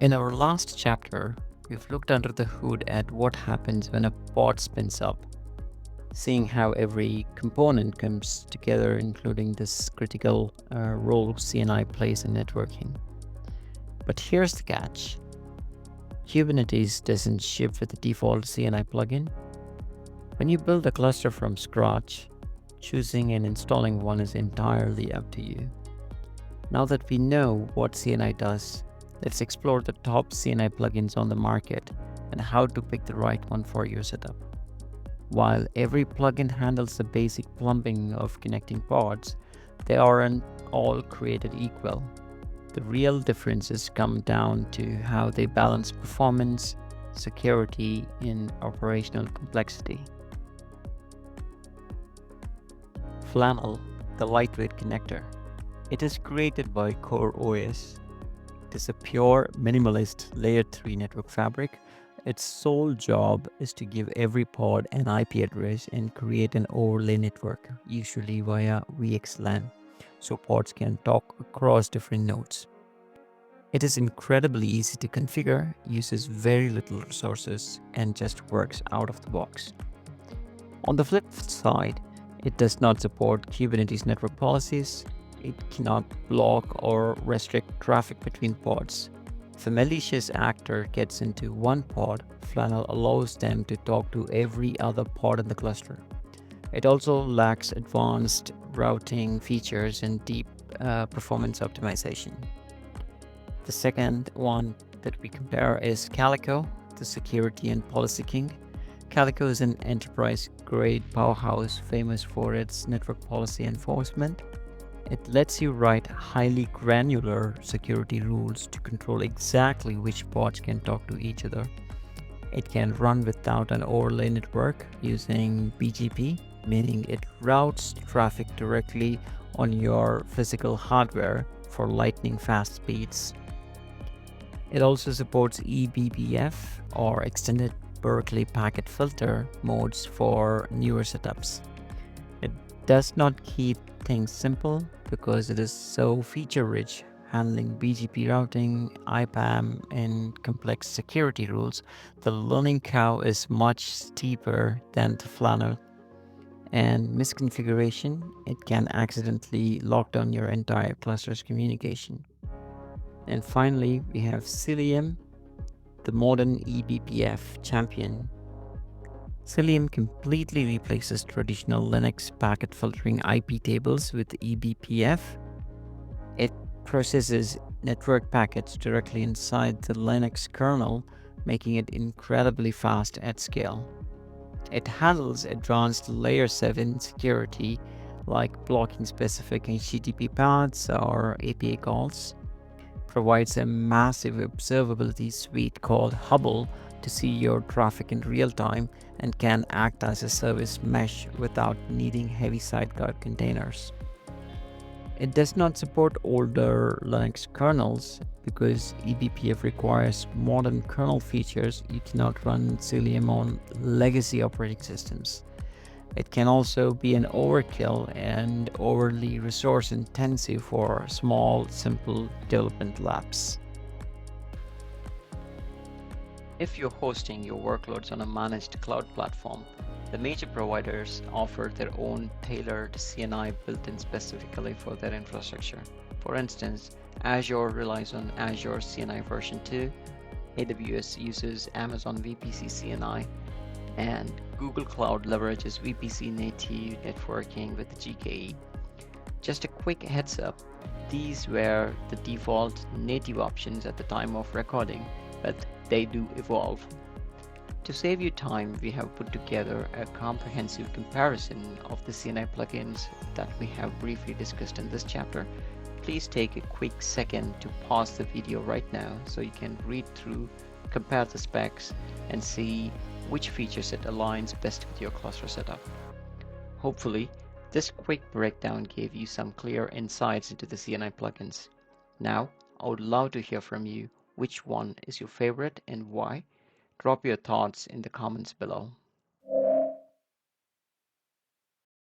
In our last chapter, we've looked under the hood at what happens when a pod spins up, seeing how every component comes together, including this critical role CNI plays in networking. But here's the catch. Kubernetes doesn't ship with the default CNI plugin. When you build a cluster from scratch, choosing and installing one is entirely up to you. Now that we know what CNI does, let's explore the top CNI plugins on the market and how to pick the right one for your setup. While every plugin handles the basic plumbing of connecting pods, they aren't all created equal. The real differences come down to how they balance performance, security, and operational complexity. Flannel, the lightweight connector. It is created by CoreOS. It is a pure minimalist layer 3 network fabric. Its sole job is to give every pod an IP address and create an overlay network, usually via VXLAN, so pods can talk across different nodes. It is incredibly easy to configure, uses very little resources, and just works out of the box. On the flip side, it does not support Kubernetes Network Policies. It cannot block or restrict traffic between pods. If a malicious actor gets into one pod, Flannel allows them to talk to every other pod in the cluster. It also lacks advanced routing features and deep performance optimization. The second one that we compare is Calico, the security and policy king. Calico is an enterprise-grade powerhouse famous for its network policy enforcement. It lets you write highly granular security rules to control exactly which pods can talk to each other. It can run without an overlay network using BGP, meaning it routes traffic directly on your physical hardware for lightning fast speeds. It also supports eBPF or extended Berkeley packet filter modes for newer setups. It does not keep things simple because it is so feature-rich, handling BGP routing, IPAM, and complex security rules. The learning curve is much steeper than the Flannel, and misconfiguration, it can accidentally lock down your entire cluster's communication. And finally, we have Cilium, the modern eBPF champion. Cilium completely replaces traditional Linux packet filtering IP tables with eBPF. It processes network packets directly inside the Linux kernel, making it incredibly fast at scale. It handles advanced layer 7 security like blocking specific HTTP paths or API calls. Provides a massive observability suite called Hubble to see your traffic in real time and can act as a service mesh without needing heavy sidecar containers. It does not support older Linux kernels because eBPF requires modern kernel features. You cannot run Cilium on legacy operating systems. It can also be an overkill and overly resource intensive for small, simple development labs. If you're hosting your workloads on a managed cloud platform, the major providers offer their own tailored CNI built in specifically for their infrastructure. For instance, Azure relies on Azure CNI version 2, AWS uses Amazon VPC CNI, and Google Cloud leverages VPC-Native networking with GKE. Just a quick heads up, these were the default native options at the time of recording, but they do evolve. To save you time, we have put together a comprehensive comparison of the CNI plugins that we have briefly discussed in this chapter. Please take a quick second to pause the video right now so you can read through, compare the specs, and see which feature set aligns best with your cluster setup. Hopefully, this quick breakdown gave you some clear insights into the CNI plugins. Now, I would love to hear from you which one is your favorite and why. Drop your thoughts in the comments below.